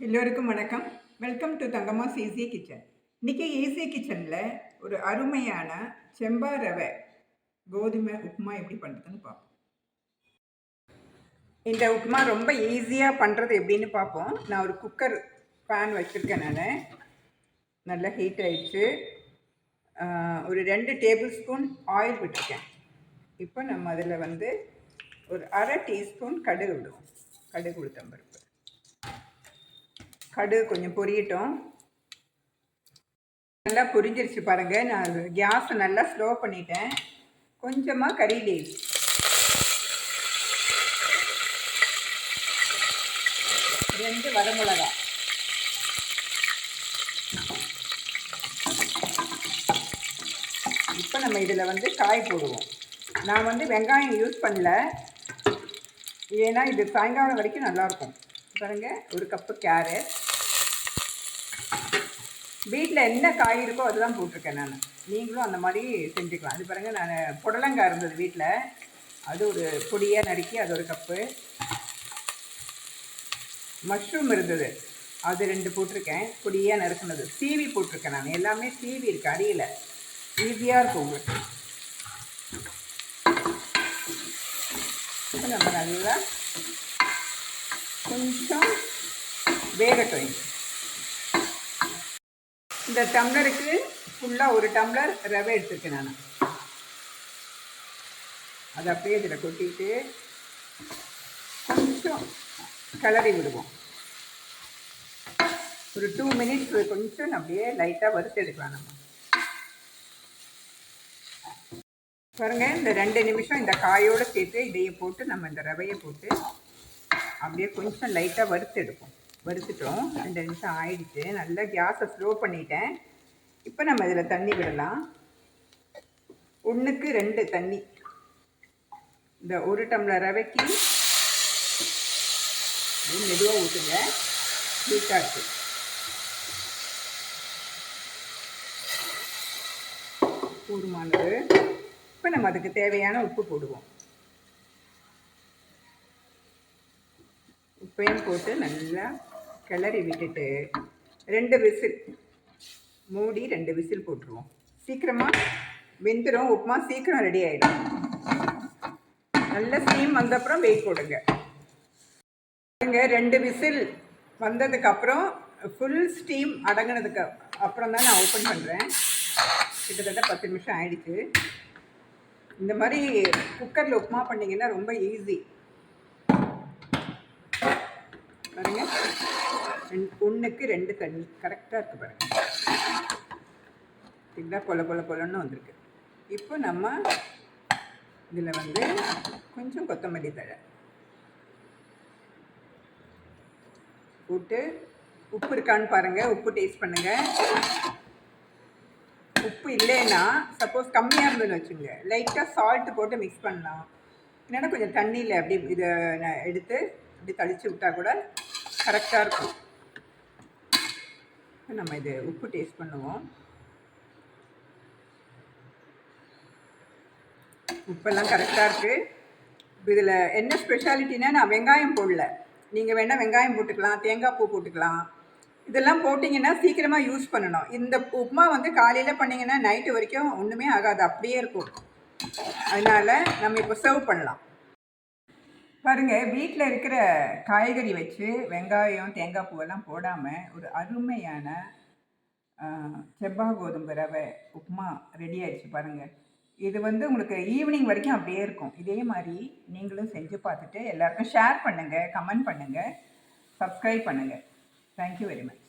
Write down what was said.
எல்லோருக்கும் வணக்கம். Welcome to தங்கம்மாஸ் easy kitchen. இன்றைக்கி ஈஸி கிச்சனில் ஒரு அருமையான செம்பா ரவை கோதுமை உப்புமா எப்படி பண்ணுறதுன்னு பார்ப்போம். இந்த உப்புமா ரொம்ப ஈஸியாக பண்ணுறது எப்படின்னு பார்ப்போம். நான் ஒரு குக்கர் பேன் வச்சுருக்கேன். நான் நல்லா ஹீட் ஆகிடுச்சு. ஒரு 2 டேபிள் ஸ்பூன் ஆயில் விட்டுருக்கேன். இப்போ நம்ம அதில் ஒரு அரை டீஸ்பூன் கடுகு விடுவோம். கடுகு உளுத்தம்பருப்பு. கடுகு கொஞ்சம் பொரியட்டும். நல்லா பொரிஞ்சிருச்சு பாருங்கள். நான் கேஸை நல்லா ஸ்லோ பண்ணிட்டேன். கொஞ்சமாக கறி லீவ்ஸ், 2 வரமிளகா, இப்போ நம்ம இதில் காய் போடுவோம். நான் வெங்காயம் யூஸ் பண்ணல, ஏன்னா இது சாயங்காலம் வரைக்கும் நல்லாயிருக்கும். பாருங்கள், ஒரு கப்பு கேரட். வீட்டில் என்ன காய் இருக்கோ அதுதான் போட்டிருக்கேன் நான். நீங்களும் அந்த மாதிரி செஞ்சுக்கலாம். அது பாருங்கள், நான் புடலங்காய் இருந்தது வீட்டில், அது ஒரு பொடியாக நறுக்கி அது ஒரு கப்பு. மஷ்ரூம் இருந்தது, அது 2 போட்டிருக்கேன், பொடியாக நறுக்குனது. சீவி போட்டிருக்கேன் நான். எல்லாமே சீவி இருக்குது அடியில், ஈஸியாக இருக்கும் உங்களுக்கு. இப்போ நம்ம நல்லா கொஞ்சம் வேகட்டும். இந்த டம்ளருக்கு ஃபுல்லாக 1 டம்ளர் ரவை எடுத்துருக்கேன் நான். அதை அப்படியே இதில் கொட்டிட்டு கொஞ்சம் கிளறி விடுவோம். ஒரு 2 மினிட்ஸ் கொஞ்சம் அப்படியே லைட்டாக வறுத்து எடுக்கலாம் நம்ம. பாருங்கள், இந்த 2 நிமிஷம் இந்த காயோடு சேர்த்து இதையை போட்டு நம்ம இந்த ரவையை போட்டு அப்படியே கொஞ்சம் லைட்டாக வறுத்து எடுப்போம். வறுத்துட்டோம். 2 நிமிஷம் ஆயிடுச்சு. நல்லா கேஸை ஸ்லோ பண்ணிட்டேன். இப்போ நம்ம இதில் தண்ணி விடலாம். 1க்கு 2 தண்ணி. இந்த 1 டம்ளர் ரவைக்கு மெதுவாக ஊற்றுங்க, ஹீட்டாக இருக்கு. போதுமானது. இப்போ நம்ம அதுக்கு தேவையான உப்பு போடுவோம். உப்பையும் போட்டு நல்லா கிளறி விட்டுட்டு 2 விசில் மூடி 2 விசில் போட்டுருவோம். சீக்கிரமாக வெந்துடும். உப்புமா சீக்கிரம் ரெடி ஆகிடும். நல்ல ஸ்டீம் வந்தப்புறம் வெயிட் போடுங்க. 2 விசில் வந்ததுக்கப்புறம் ஃபுல் ஸ்டீம் அடங்கினதுக்கு அப்புறம் தான் நான் ஓப்பன் பண்ணுறேன். கிட்டத்தட்ட 10 நிமிஷம் ஆயிடுச்சு. இந்த மாதிரி குக்கரில் உப்புமா பண்ணிங்கன்னா ரொம்ப ஈஸி. பாருங்க, 1க்கு 2 தண்ணி கரெக்டாக இருக்குது பாருங்கள். இதுதான் பொலன்னு வந்திருக்கு. இப்போ நம்ம இதில் கொஞ்சம் கொத்தமல்லி தழை போட்டு உப்பு இருக்கான்னு பாருங்கள். உப்பு டேஸ்ட் பண்ணுங்கள். உப்பு இல்லைன்னா, சப்போஸ் கம்மியாக இருந்ததுன்னு வச்சுங்க, லைட்டாக சால்ட்டு போட்டு மிக்ஸ் பண்ணலாம். இல்லைன்னா கொஞ்சம் தண்ணியில் அப்படி இதை எடுத்து அப்படி தளித்து விட்டால் கூட கரெக்டாக இருக்கும். நம்ம இது உப்பு டேஸ்ட் பண்ணுவோம். உப்பெல்லாம் கரெக்டாக இருக்குது. இதில் என்ன ஸ்பெஷாலிட்டினா, நான் வெங்காயம் போடல. நீங்கள் வேணால் வெங்காயம் போட்டுக்கலாம், தேங்காய் பூ போட்டுக்கலாம். இதெல்லாம் போட்டிங்கன்னா சீக்கிரமாக யூஸ் பண்ணணும். இந்த உப்புமா காலையில் பண்ணிங்கன்னா நைட்டு வரைக்கும் ஒன்றுமே ஆகாது, அப்படியே இருக்கும். அதனால் நம்ம இப்போ சர்வ் பண்ணலாம். பாருங்கள், வீட்டில் இருக்கிற காய்கறி வச்சு வெங்காயம் தேங்காய் பூவெல்லாம் போடாமல் ஒரு அருமையான செம்பா கோதுமை ரவை உப்புமா ரெடி ஆகிடுச்சு பாருங்கள். இது உங்களுக்கு ஈவினிங் வரைக்கும் அப்படியே இருக்கும். இதே மாதிரி நீங்களும் செஞ்சு பார்த்துட்டு எல்லாருக்கும் ஷேர் பண்ணுங்கள், கமெண்ட் பண்ணுங்கள், சப்ஸ்கிரைப் பண்ணுங்கள். Thank you very much.